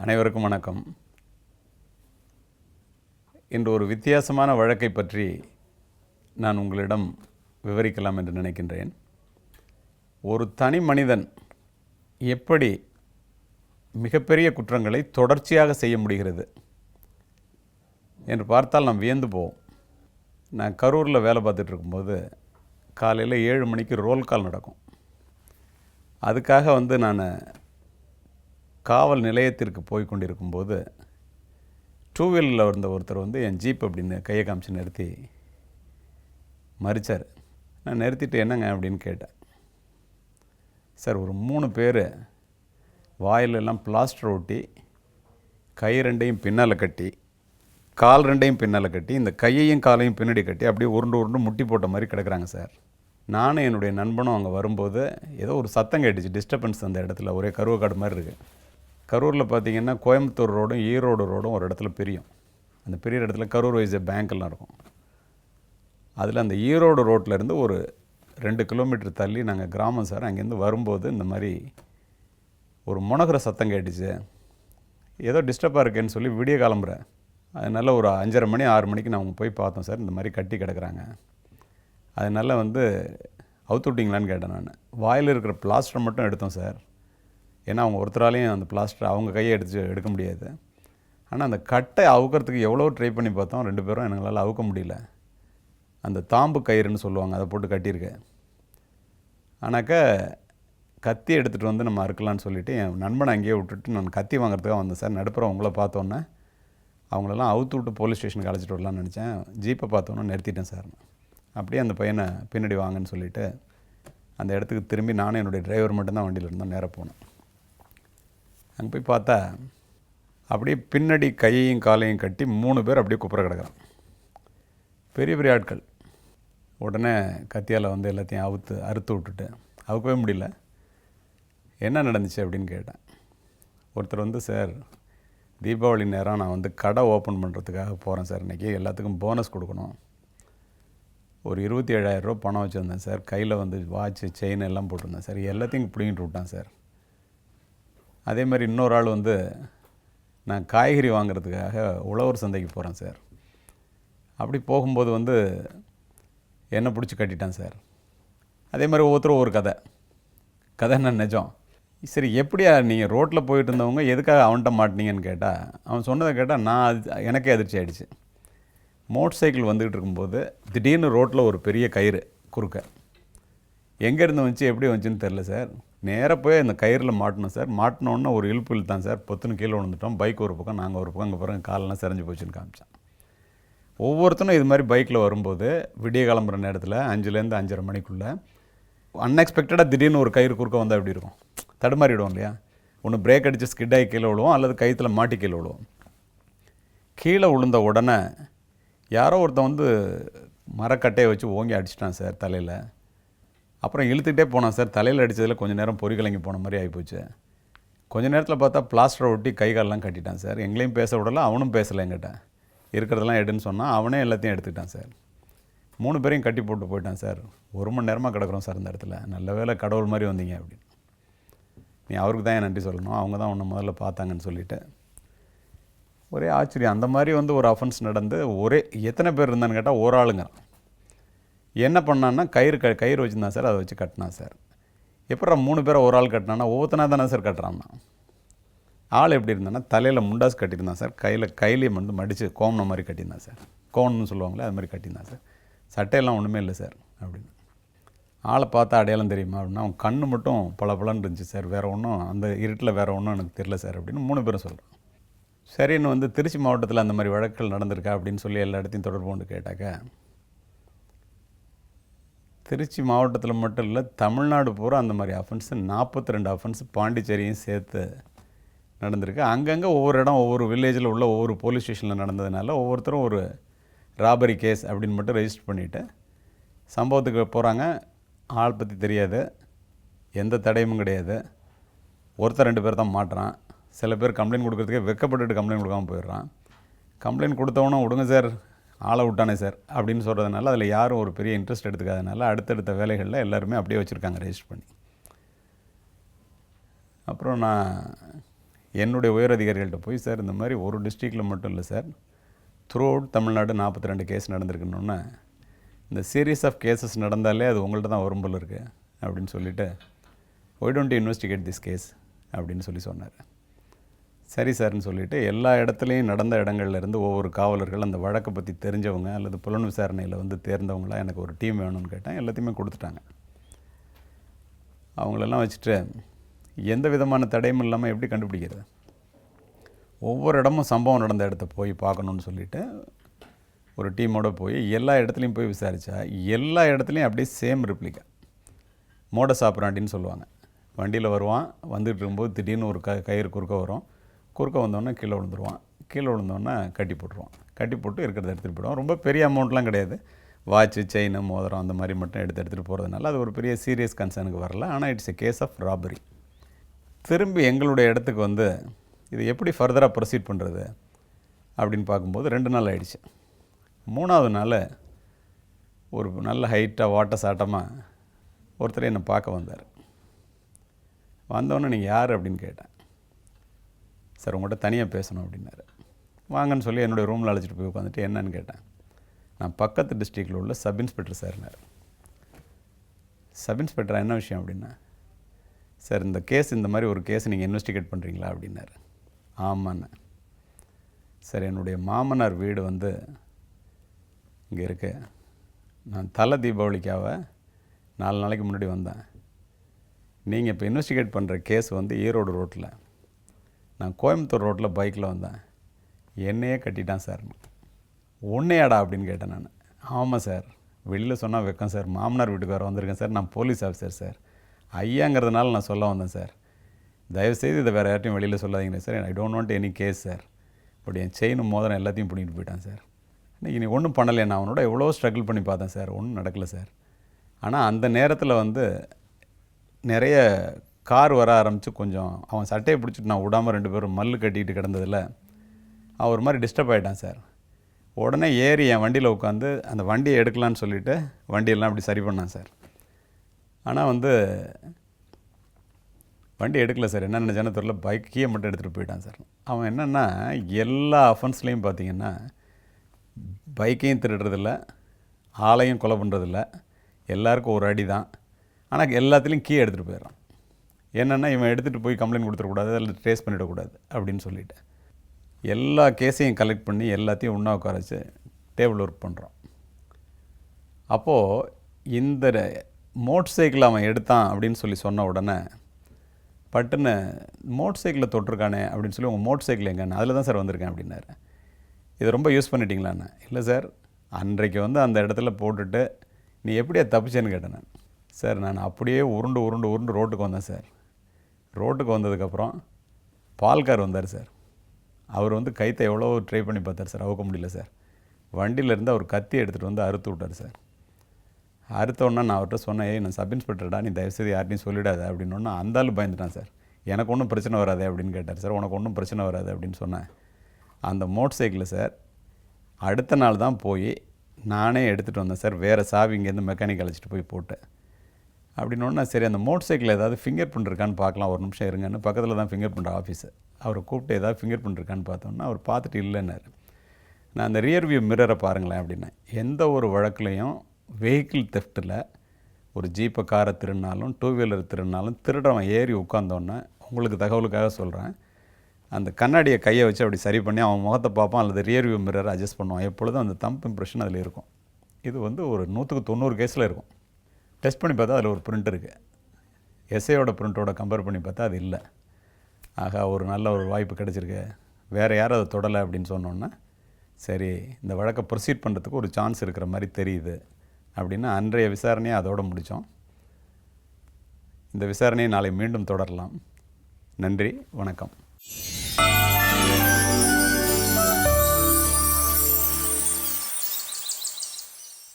அனைவருக்கும் வணக்கம். இன்று ஒரு வித்தியாசமான வழக்கை பற்றி நான் உங்களிடம் விவரிக்கலாம் என்று நினைக்கின்றேன். ஒரு தனி மனிதன் எப்படி மிகப்பெரிய குற்றங்களை தொடர்ச்சியாக செய்ய முடிகிறது என்று பார்த்தால் நாம் வியந்து போவோம். நான் கரூரில் வேலை பார்த்துட்டு இருக்கும்போது காலையில் 7 மணிக்கு ரோல் கால் நடக்கும். அதுக்காக நான் காவல் நிலையத்திற்கு போய் கொண்டிருக்கும்போது டூ வீலரில் இருந்த ஒருத்தர் என் ஜீப் அப்படின்னு கையை காமிச்சு நிறுத்தி மறிச்சார். நான் நிறுத்திட்டு என்னங்க அப்படின்னு கேட்டேன். சார், ஒரு 3 பேர் வாயிலெல்லாம் பிளாஸ்டர் ஒட்டி கை 2ஐயும் பின்னால் கட்டி கால் 2ஐயும் பின்னால் கட்டி இந்த கையையும் காலையும் பின்னாடி கட்டி அப்படியே உருண்டு முட்டி போட்ட மாதிரி கிடக்குறாங்க சார். நானும் என்னுடைய நண்பனும் அங்கே வரும்போது ஏதோ ஒரு சத்தம் கேட்டுச்சு, டிஸ்டர்பன்ஸ் அந்த இடத்துல, ஒரே கருவக்காடு மாதிரி இருக்குது. கரூரில் பார்த்திங்கன்னா கோயம்புத்தூர் ரோடும் ஈரோடு ரோடும் ஒரு இடத்துல பிரியும். அந்த பெரிய இடத்துல கரூர் வைஸ பேங்க்கெல்லாம் இருக்கும். அதில் அந்த ஈரோடு ரோட்டிலேருந்து ஒரு 2 கிலோமீட்டர் தள்ளி நாங்கள் கிராமம் சார். அங்கேருந்து வரும்போது இந்த மாதிரி ஒரு முனகிற சத்தம் கேட்டுச்சு. ஏதோ டிஸ்டர்பாக இருக்கேன்னு சொல்லி விடிய கிளம்புறேன். அதனால் ஒரு 5:30 மணி 6 மணிக்கு நான் போய் பார்த்தோம் சார். இந்த மாதிரி கட்டி கிடக்குறாங்க. அதனால் அவுத்து விட்டிங்களான்னு கேட்டேன். நான் வாயில் இருக்கிற பிளாஸ்டரை மட்டும் எடுத்தோம் சார். ஏன்னா அவங்க ஒருத்தராலையும் அந்த பிளாஸ்டர் அவங்க கையை எடுக்க முடியாது. ஆனால் அந்த கட்டை அவுக்கிறதுக்கு எவ்வளோ ட்ரை பண்ணி பார்த்தோம். 2 பேரும் எங்களால் அவுக்க முடியல. அந்த தாம்பு கயிறுன்னு சொல்லுவாங்க, அதை போட்டு கட்டியிருக்கேன். ஆனாக்கா கத்தி எடுத்துகிட்டு நம்ம அறுக்கலான்னு சொல்லிவிட்டு என் நண்பனை அங்கேயே விட்டுட்டு நான் கத்தி வாங்குறதுக்காக வந்தேன் சார். நடுப்புறம் உங்களை பார்த்தோன்னே அவங்களெல்லாம் அவுத்து விட்டு போலீஸ் ஸ்டேஷனுக்கு அழைச்சிட்டு வரலான்னு நினச்சேன். ஜீப்பை பார்த்தோன்னே நிறுத்திட்டேன் சார். அப்படியே அந்த பையனை பின்னாடி வாங்கன்னு சொல்லிவிட்டு அந்த இடத்துக்கு திரும்பி நானும் என்னுடைய டிரைவர் மட்டும்தான் வண்டியில் இருந்தோம். நேராக போனோம். அங்கே போய் பார்த்தா அப்படியே பின்னாடி கையையும் காலையும் கட்டி 3 பேர் அப்படியே குப்புற கிடக்குறான். பெரிய பெரிய ஆட்கள். உடனே கத்தியால் எல்லாத்தையும் அறுத்து விட்டுட்டு அவுக்கவே முடியல. என்ன நடந்துச்சு அப்படின்னு கேட்டேன். ஒருத்தர் சார், தீபாவளி நேரம் நான் கடை ஓப்பன் பண்ணுறதுக்காக போகிறேன் சார். இன்றைக்கி எல்லாத்துக்கும் போனஸ் கொடுக்கணும். ஒரு 27,000 ரூபா பணம் வச்சுருந்தேன் சார். கையில் வாட்சு செயின் எல்லாம் போட்டிருந்தேன் சார். எல்லாத்தையும் பிடிங்கிட்டு விட்டான் சார். அதே மாதிரி இன்னொரு ஆள் நான் காய்கறி வாங்குறதுக்காக உழவர் சந்தைக்கு போகிறேன் சார். அப்படி போகும்போது என்னை பிடிச்சி கட்டிட்டான் சார். அதே மாதிரி ஒவ்வொருத்தரும் ஒரு கதை என்ன நிஜம். சரி, எப்படியா நீங்கள் ரோட்டில் போயிட்டு இருந்தவங்க எதுக்காக அவன்கிட்ட மாட்டினீங்கன்னு கேட்டால், அவன் சொன்னதை கேட்டால் நான் எனக்கே அதிர்ச்சி ஆகிடுச்சு. மோட்டர் சைக்கிள் வந்துக்கிட்டு இருக்கும்போது திடீர்னு ரோட்டில் ஒரு பெரிய கயிறு குறுக்க எங்கேருந்து வந்துச்சு, எப்படி வந்துச்சுன்னு தெரில சார். நேராக போய் அந்த கயிறில் மாட்டினோம் சார். மாட்டினோன்னா ஒரு இழுப்பு இழுத்தான் சார். பொத்துன்னு கீழே விழுந்துட்டோம். பைக் ஒரு பக்கம், நாங்கள் ஒரு பக்கம். அங்கே பாருங்கள் காலெல்லாம் செரஞ்சு போச்சுன்னு காமிச்சான். ஒவ்வொருத்தரும் இது மாதிரி பைக்கில் வரும்போது விடிய கிளம்புற நேரத்தில் 5லேருந்து 5:30 மணிக்குள்ளே அன்எக்ஸ்பெக்டடாக திடீர்னு ஒரு கயிறு குறுக்க வந்தால் எப்படி இருக்கும்? தடுமாறிடுவோம் இல்லையா? ஒன்று பிரேக் அடித்து ஸ்கிட்டாகி கீழே விழுவோம், அல்லது கயிற்றில் மாட்டி கீழே விழுவோம். கீழே விழுந்த உடனே யாரோ ஒருத்தன் மரக்கட்டையை வச்சு ஓங்கி அடிச்சிட்டான் சார் தலையில். அப்புறம் இழுத்துக்கிட்டே போனான் சார். தலையில் அடித்ததில் கொஞ்சம் நேரம் பொறிகலங்கி போன மாதிரி ஆகிப்போச்சு. கொஞ்சம் நேரத்தில் பார்த்தா பிளாஸ்டரை ஒட்டி கை காலெலாம் கட்டிட்டான் சார். எங்களையும் பேச விடலை, அவனும் பேசலை. எங்கிட்ட இருக்கிறதெல்லாம் எடுன்னு சொன்னால் அவனே எல்லாத்தையும் எடுத்துக்கிட்டான் சார். 3 பேரையும் கட்டி போட்டு போயிட்டான் சார். 1 மணி நேரமாக கிடக்குறோம் சார் இந்த இடத்துல. நல்ல வேளை கடவுள் மாதிரி வந்தீங்க அப்படின்னு. நீ அவருக்கு தான் நன்றி சொல்லணும், அவங்க தான் உன்னை முதல்ல பார்த்தாங்கன்னு சொல்லிவிட்டு ஒரே ஆச்சரியம். அந்த மாதிரி ஒரு அஃபென்ஸ் நடந்து எத்தனை பேர் இருந்தான்னு கேட்டால் ஒரு ஆளுங்க. என்ன பண்ணான்னா கயிறு வச்சுருந்தான் சார். அதை வச்சு கட்டினான் சார். எப்படா 3 பேரை ஒரு ஆள் கட்டினான்னா ஒவ்வொருத்தனா தானே சார் கட்டுறான்னா. ஆள் எப்படி இருந்தான்னா தலையில் முண்டாஸ் கட்டியிருந்தான் சார். கையிலையும் மடித்து கோமணம் மாதிரி கட்டியிருந்தான் சார். கோணம்னு சொல்லுவாங்களே, அது மாதிரி கட்டியிருந்தான் சார். சட்டையெல்லாம் ஒன்றுமே இல்லை சார் அப்படின்னு. ஆளை பார்த்தா அடையாளம் தெரியுமா அப்படின்னா, அவன் கண்ணு மட்டும் பளபளன்னு இருந்துச்சு சார். வேறு ஒன்றும் அந்த இருட்டில் வேறு ஒன்றும் எனக்கு தெரியல சார் அப்படின்னு 3 பேரும் சொல்கிறான். சரின்னு திருச்சி மாவட்டத்தில் அந்த மாதிரி வழக்குகள் நடந்திருக்கா அப்படின்னு சொல்லி எல்லா இடத்தையும் தொடர்பு கொண்டு கேட்டாக்க, திருச்சி மாவட்டத்தில் மட்டும் இல்லை, தமிழ்நாடு பூரா அந்த மாதிரி அஃபென்ஸு 42 அஃபென்ஸு பாண்டிச்சேரியும் சேர்த்து நடந்திருக்கு. அங்கங்கே ஒவ்வொரு இடம், ஒவ்வொரு வில்லேஜில் உள்ள ஒவ்வொரு போலீஸ் ஸ்டேஷனில் நடந்ததுனால ஒவ்வொருத்தரும் ஒரு ராபரி கேஸ் அப்படின்னு மட்டும் ரெஜிஸ்டர் பண்ணிவிட்டு சம்பவத்துக்கு போகிறாங்க. ஆள் பற்றி தெரியாது, எந்த தடையும் கிடையாது. ஒருத்தர் 2 பேர் தான் மாட்டுறான். சில பேர் கம்ப்ளைண்ட் கொடுக்குறதுக்கே வெக்கப்பட்டுட்டு கம்ப்ளைண்ட் கொடுக்காமல் போயிடுறான். கம்ப்ளைண்ட் கொடுத்தவனும் விடுங்க சார், ஆளை விட்டானே சார் அப்படின்னு சொல்கிறதுனால அதில் யாரும் ஒரு பெரிய இன்ட்ரெஸ்ட் எடுத்துக்காதனால அடுத்தடுத்த வேலைகளில் எல்லாருமே அப்படியே வச்சுருக்காங்க ரெஜிஸ்டர் பண்ணி. அப்புறம் நான் என்னுடைய உயர் அதிகாரிகள்கிட்ட போய், சார் இந்த மாதிரி ஒரு டிஸ்ட்ரிக்டில் மட்டும் இல்லை sir, throughout Tamil Nadu 42 case நடந்திருக்குன்னொன்னே, இந்த சீரீஸ் ஆஃப் கேசஸ் நடந்தாலே அது உங்கள்கிட்ட தான் வரும் போல இருக்குது அப்படின்னு சொல்லிவிட்டு, why don't you investigate this case அப்படின்னு சொன்னார். சரி சார்னு சொல்லிவிட்டு எல்லா இடத்துலையும் நடந்த இடங்கள்லேருந்து ஒவ்வொரு காவலர்கள் அந்த வழக்கை பற்றி தெரிஞ்சவங்க அல்லது புலன் விசாரணையில் வந்து தேர்ந்தவங்களாம் எனக்கு ஒரு டீம் வேணும்னு கேட்டேன். எல்லாத்தையுமே கொடுத்துட்டாங்க. அவங்களெல்லாம் வச்சுட்டு எந்த விதமான தடையும் இல்லாமல் எப்படி கண்டுபிடிக்கிறது? ஒவ்வொரு இடமும் சம்பவம் நடந்த இடத்த போய் பார்க்கணுன்னு சொல்லிவிட்டு ஒரு டீமோடு போய் எல்லா இடத்துலையும் போய் விசாரித்தா எல்லா இடத்துலையும் அப்படியே சேம் ரிப்ளிகா. மோடஸ் ஆப்பராண்டின்னு சொல்லுவாங்க. வண்டியில் வருவான், வந்துட்டு இருக்கும்போது திடீர்னு ஒரு கயிறு குறுக்க வந்தோடனே கீழே விழுந்துருவான். கீழே விழுந்தோடனே கட்டி போட்டுருவான். கட்டி போட்டு இருக்கிறத எடுத்துகிட்டு போயிடுவான். ரொம்ப பெரிய அமௌண்ட்லாம் கிடையாது. வாட்சு, செயின், மோதிரம் அந்த மாதிரி மட்டும் எடுத்துகிட்டு போகிறதுனால அது ஒரு பெரிய சீரியஸ் கன்சர்னுக்கு வரல. ஆனால் it's a case of robbery. திரும்பி எங்களுடைய இடத்துக்கு வந்து இது எப்படி ஃபர்தராக ப்ரொசீட் பண்ணுறது அப்படின்னு பார்க்கும்போது 2 நாள் ஆகிடுச்சு. 3ஆவது நாள் ஒரு நல்ல ஹைட்டாக வாட்ட சாட்டமாக ஒருத்தர் என்னை பார்க்க வந்தார். வந்தோடனே நீங்கள் யார் அப்படின்னு கேட்டேன். சார் உங்கள்கிட்ட தனியாக பேசணும் அப்படின்னாரு. வாங்கன்னு சொல்லி என்னுடைய ரூமில் அழைச்சிட்டு போய் உட்காந்துட்டு என்னன்னு கேட்டேன். நான் பக்கத்து டிஸ்ட்ரிக்டில் உள்ள சப் இன்ஸ்பெக்டர் சார்னார். சப் இன்ஸ்பெக்டர் என்ன விஷயம் அப்படின்னா, சார் இந்த கேஸ் இந்த மாதிரி ஒரு கேஸ் நீங்கள் இன்வெஸ்டிகேட் பண்ணுறீங்களா அப்படின்னாரு. ஆமாண்ணே. சார் என்னுடைய மாமனார் வீடு வந்து இங்கே இருக்கு. நான் தலை தீபாவளிக்காக 4 நாளைக்கு முன்னாடி வந்தேன். நீங்கள் இப்போ இன்வெஸ்டிகேட் பண்ணுற கேஸ் வந்து ஈரோடு ரோட்டில், நான் கோயம்புத்தூர் ரோட்டில் பைக்கில் வந்தேன். என்னையே கட்டிட்டான் சார். உன்னையாடா அப்படின்னு கேட்டேன் நான். ஆமாம் சார், வெளியில் சொன்னால் வைக்கேன் சார். மாமனார் வீட்டுக்கு வர வந்திருக்கேன் சார். நான் போலீஸ் ஆஃபீஸர் சார். ஐயாங்கிறதுனால நான் சொல்ல வந்தேன் சார். தயவுசெய்து இதை வேறு யார்ட்டையும் வெளியில் சொல்லாதீங்க sir. I don't want any case sir. அப்படி என் செயினும் மோதிரம் எல்லாத்தையும் பண்ணிட்டு போயிட்டான் சார். இன்றைக்கி நீ ஒன்றும் பண்ணலை. நான் அவனோட எவ்வளோ ஸ்ட்ரகிள் பண்ணி பார்த்தேன் சார். ஒன்றும் நடக்கலை சார். ஆனால் அந்த நேரத்தில் வந்து நிறைய கார் வர ஆரம்பித்து கொஞ்சம் அவன் சட்டையை பிடிச்சிட்டு நான் விடாமல் 2 பேரும் மல்லு கட்டிக்கிட்டு கிடந்ததில் அவன் ஒரு மாதிரி டிஸ்டர்ப் ஆகிட்டான் சார். உடனே ஏறி என் வண்டியில் உட்காந்து அந்த வண்டியை எடுக்கலான்னு சொல்லிவிட்டு வண்டியெல்லாம் அப்படி சரி பண்ணான் சார். ஆனால் வந்து வண்டி எடுக்கலை சார். என்ன நினச்சானு தெரியல, பைக் கீயை மட்டும் எடுத்துகிட்டு போயிட்டான் சார். அவன் என்னென்னா எல்லா அஃபென்ஸ்லேயும் பார்த்திங்கன்னா பைக்கையும் திருடுறதில்ல, ஆளையும் கொலை பண்ணுறதில்ல, எல்லாருக்கும் ஒரு அடி தான். ஆனால் எல்லாத்துலேயும் கீ எடுத்துகிட்டு போயிடறான். என்னென்னா இவன் எடுத்துகிட்டு போய் கம்ப்ளைண்ட் கொடுத்துடக்கூடாது, அதில் ட்ரேஸ் பண்ணிடக்கூடாது அப்படின்னு சொல்லிவிட்டு எல்லா கேஸையும் கலெக்ட் பண்ணி எல்லாத்தையும் ஒன்றா உட்கார வச்சு டேபிள் ஒர்க் பண்ணுறான். அப்போது இந்த மோட்டர் சைக்கிள் அவன் எடுத்தான் அப்படின்னு சொல்லி சொன்ன உடனே பட்டுன்னு மோட்டர் சைக்கிளில் தொட்டிருக்கானே அப்படின்னு சொல்லி, உங்கள் மோட்டர் சைக்கிள் எங்கன்னு, அதில் தான் சார் வந்திருக்கேன் அப்படின்னாரு. இதை ரொம்ப யூஸ் பண்ணிட்டீங்களாண்ணே? இல்லை சார், அன்றைக்கு வந்து அந்த இடத்துல போட்டுட்டு நீ எப்படியா தப்பிச்சேன்னு கேட்டேன் நான். சார் நான் அப்படியே உருண்டு ரோட்டுக்கு வந்தேன் சார். ரோட்டுக்கு வந்ததுக்கப்புறம் பால்கார் வந்தார் சார். அவர் வந்து கைத்தை எவ்வளோ ட்ரை பண்ணி பார்த்தார் சார், அவுக்க முடியல சார். வண்டியிலேருந்து அவர் கத்தி எடுத்துகிட்டு வந்து அறுத்து விட்டார் சார். அறுத்தோன்னா நான் அவர்கிட்ட சொன்னேன், நான் சப் இன்ஸ்பெக்டர்டா, நீ தயவுசெய்து யார்ட்டையும் சொல்லிடாத அப்படின்னோன்னா அந்த ஆள் பயந்துட்டான் சார். எனக்கு ஒன்றும் பிரச்சனை வராது அப்படின்னு கேட்டார் சார். உனக்கு ஒன்றும் பிரச்சனை வராது அப்படின்னு சொன்னேன். அந்த மோட்டர் சைக்கிளில் சார் அடுத்த நாள் தான் போய் நானே எடுத்துகிட்டு வந்தேன் சார். வேறு சாவி இங்கேருந்து மெக்கானிக் அழைச்சிட்டு போய் போட்டேன். அப்படின்னோன்னா சரி அந்த மோட்டர் சைக்கிளில் ஏதாவது ஃபிங்கர் பிரிண்ட் இருக்கான்னு பார்க்கலாம், ஒரு நிமிஷம் இருங்கன்னு பக்கத்தில் தான் ஃபிங்கர் பிரிண்ட் ஆஃபீஸு. அவரை கூப்பிட்டு ஏதாவது ஃபிங்கர் பிரிண்ட் இருக்கான்னு பார்த்தோன்னா அவர் பார்த்துட்டு இல்லைன்னாரு. நான் அந்த ரியர் வியூ மிரரை பாருங்களேன் அப்படின்னேன். எந்த ஒரு வழக்குலையும் வெஹிக்கிள் தெஃப்ட்டில் ஒரு ஜீப்பை காரை திருடினாலும் 2 வீலர் திருடினாலும் திருடவன் ஏறி உட்காந்தோன்னே உங்களுக்கு தகவலுக்காக சொல்கிறேன், அந்த கண்ணாடியை கையை வச்சு அப்படி சரி பண்ணி அவன் முகத்தை பார்ப்பான் அல்லது ரியர் வியூ மிரரை அட்ஜஸ்ட் பண்ணுவான். எப்பொழுதும் அந்த தம்ப் இம்ப்ரெஷன் அதில் இருக்கும். இது வந்து ஒரு 100க்கு 90 கேஸில் இருக்கும். டெஸ்ட் பண்ணி பார்த்தா அதில் ஒரு பிரிண்ட் இருக்குது. எஸ்ஐயோட பிரிண்ட்டோட கம்பேர் பண்ணி பார்த்தா அது இல்லை. ஆகா, ஒரு நல்ல ஒரு வாய்ப்பு கிடச்சிருக்கு, வேறு யாரும் அதை தொடலை அப்படின்னு சொன்னோன்னா சரி இந்த வழக்கை ப்ரொசீட் பண்ணுறதுக்கு ஒரு சான்ஸ் இருக்கிற மாதிரி தெரியுது அப்படின்னு அன்றைய விசாரணையை அதோடு முடித்தோம். இந்த விசாரணையை நாளை மீண்டும் தொடரலாம். நன்றி, வணக்கம்.